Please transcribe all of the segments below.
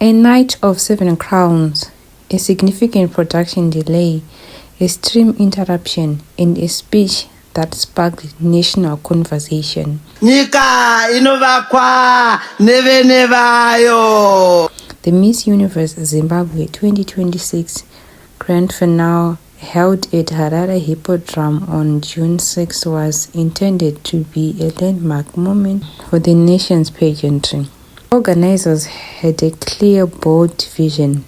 A night of 7 crowns, a significant production delay, a stream interruption, and a speech that sparked national conversation. Nyika inovakwa nevenevayo. The Miss Universe Zimbabwe 2026 grand finale held at Harare Hippodrome on June 6 was intended to be a landmark moment for the nation's pageantry. Organizers had a clear, bold vision.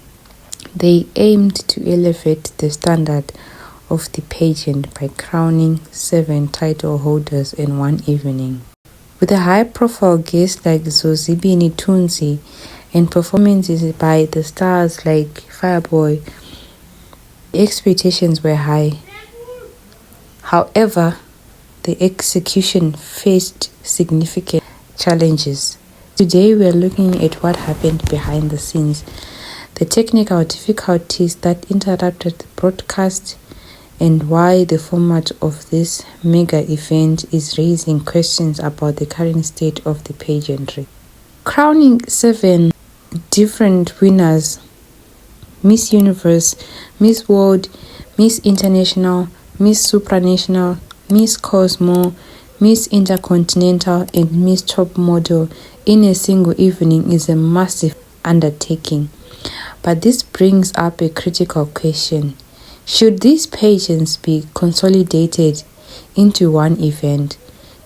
They aimed to elevate the standard of the pageant by crowning 7 title holders in one evening. With a high-profile guests like Zozibini Tunzi and performances by the stars like Fireboy, the expectations were high. However, the execution faced significant challenges. Today we are looking at what happened behind the scenes, the technical difficulties that interrupted the broadcast, and why the format of this mega event is raising questions about the current state of the pageantry. Crowning 7 different winners: Miss Universe, Miss World, Miss International, Miss Supranational, Miss Cosmo, Miss Intercontinental, and Miss Top Model in a single evening is a massive undertaking. But this brings up a critical question. Should these pageants be consolidated into one event?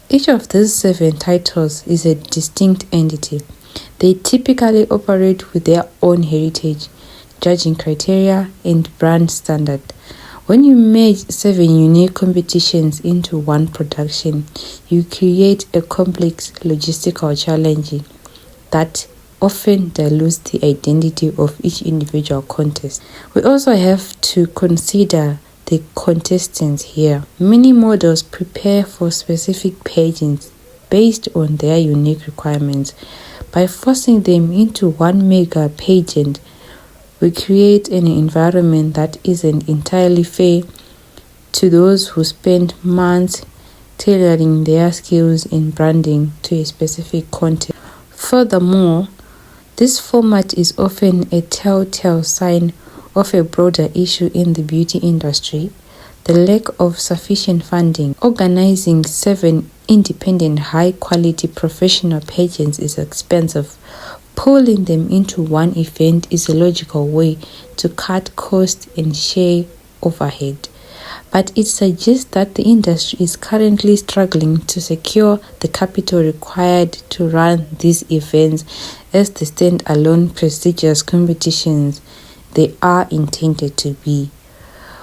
Each of these 7 titles is a distinct entity. They typically operate with their own heritage, judging criteria, and brand standard. When you merge 7 unique competitions into one production, you create a complex logistical challenge that often dilutes the identity of each individual contest. We also have to consider the contestants here. Many models prepare for specific pageants based on their unique requirements. By forcing them into one mega pageant, we create an environment that isn't entirely fair to those who spend months tailoring their skills in branding to a specific content. Furthermore, this format is often a telltale sign of a broader issue in the beauty industry: the lack of sufficient funding. Organizing 7 independent, high-quality professional pageants is expensive. Pulling them into one event is a logical way to cut costs and share overhead. But it suggests that the industry is currently struggling to secure the capital required to run these events as the standalone prestigious competitions they are intended to be.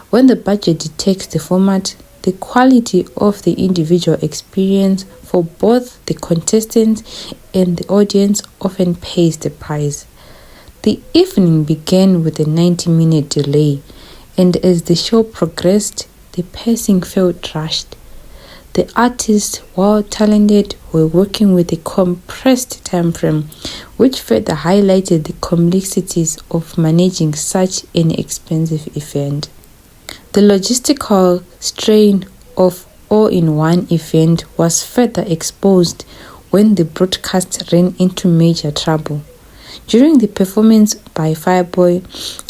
When the budget dictates the format, the quality of the individual experience for both the contestants and the audience often pays the price. The evening began with a 90-minute delay, and as the show progressed, the pacing felt rushed. The artists, while talented, were working with a compressed time frame, which further highlighted the complexities of managing such an expensive event. The logistical strain of all-in-one event was further exposed when the broadcast ran into major trouble. During the performance by Fireboy,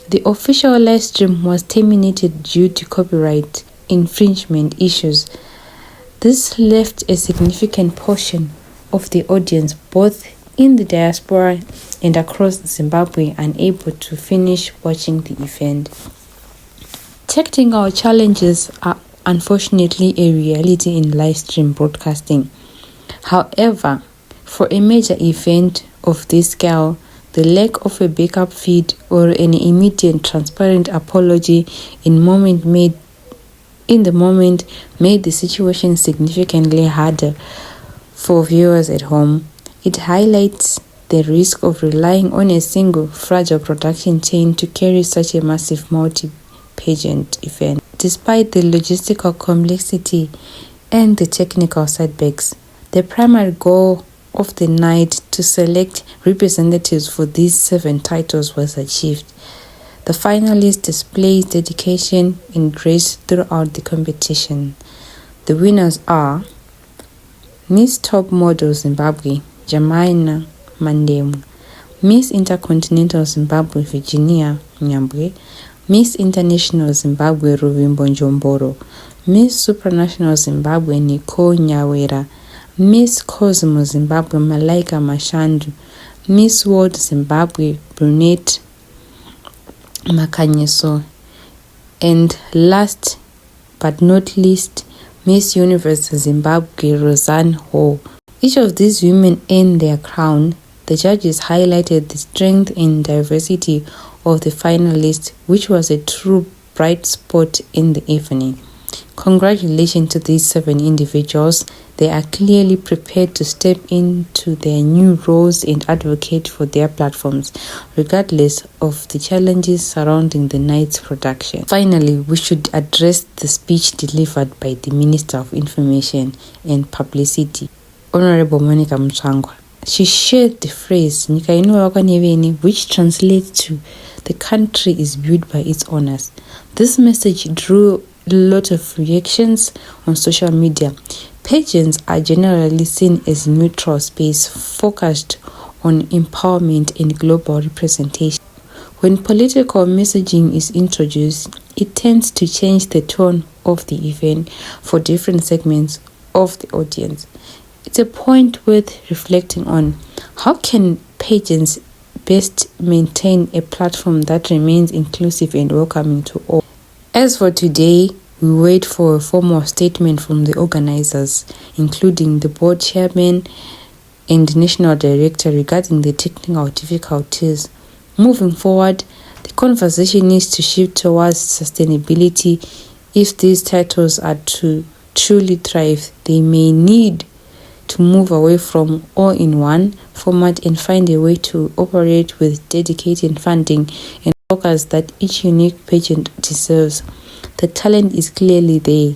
the official live stream was terminated due to copyright infringement issues. This left a significant portion of the audience, both in the diaspora and across Zimbabwe, unable to finish watching the event. Technical challenges are unfortunately a reality in live stream broadcasting. However, for a major event of this scale, the lack of a backup feed or an immediate transparent apology in the moment made the situation significantly harder for viewers at home. It highlights the risk of relying on a single fragile production chain to carry such a massive multi-pageant event. Despite the logistical complexity and the technical setbacks, the primary goal of the night to select representatives for these 7 titles was achieved. The finalists displayed dedication and grace throughout the competition. The winners are Miss Top Model Zimbabwe, Jemina Mandemu, Miss Intercontinental Zimbabwe Virginia Nyambwe, Miss International Zimbabwe Ruvimbo Njomboro, Miss Supranational Zimbabwe Nicole Nyawera, Miss Cosmo Zimbabwe Malaika Mashandu, Miss World Zimbabwe Brunette Makanyeso, and last but not least, Miss Universe Zimbabwe Roseanne Hall. Each of these women earned their crown. The judges highlighted the strength and diversity of the finalists, which was a true bright spot in the evening. Congratulations to these 7 individuals. They are clearly prepared to step into their new roles and advocate for their platforms, regardless of the challenges surrounding the night's production. Finally, we should address the speech delivered by the Minister of Information and Publicity, Honorable Monica Mtsvangwa. She shared the phrase "Nyika inovakwa nevene," which translates to "the country is built by its owners." This message drew a lot of reactions on social media. Pageants are generally seen as a neutral space focused on empowerment and global representation. When political messaging is introduced, it tends to change the tone of the event for different segments of the audience. It's a point worth reflecting on. How can pageants best maintain a platform that remains inclusive and welcoming to all? As for today, we wait for a formal statement from the organizers, including the board chairman and national director, regarding the technical difficulties. Moving forward, the conversation needs to shift towards sustainability. If these titles are to truly thrive, they may need to move away from all-in-one format and find a way to operate with dedicated funding and focus that each unique pageant deserves. The talent is clearly there.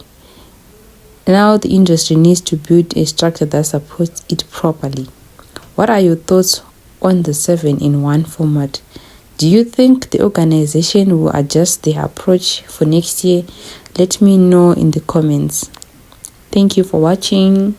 Now the industry needs to build a structure that supports it properly. What are your thoughts on the 7-in-1 format? Do you think the organization will adjust their approach for next year? Let me know in the comments. Thank you for watching.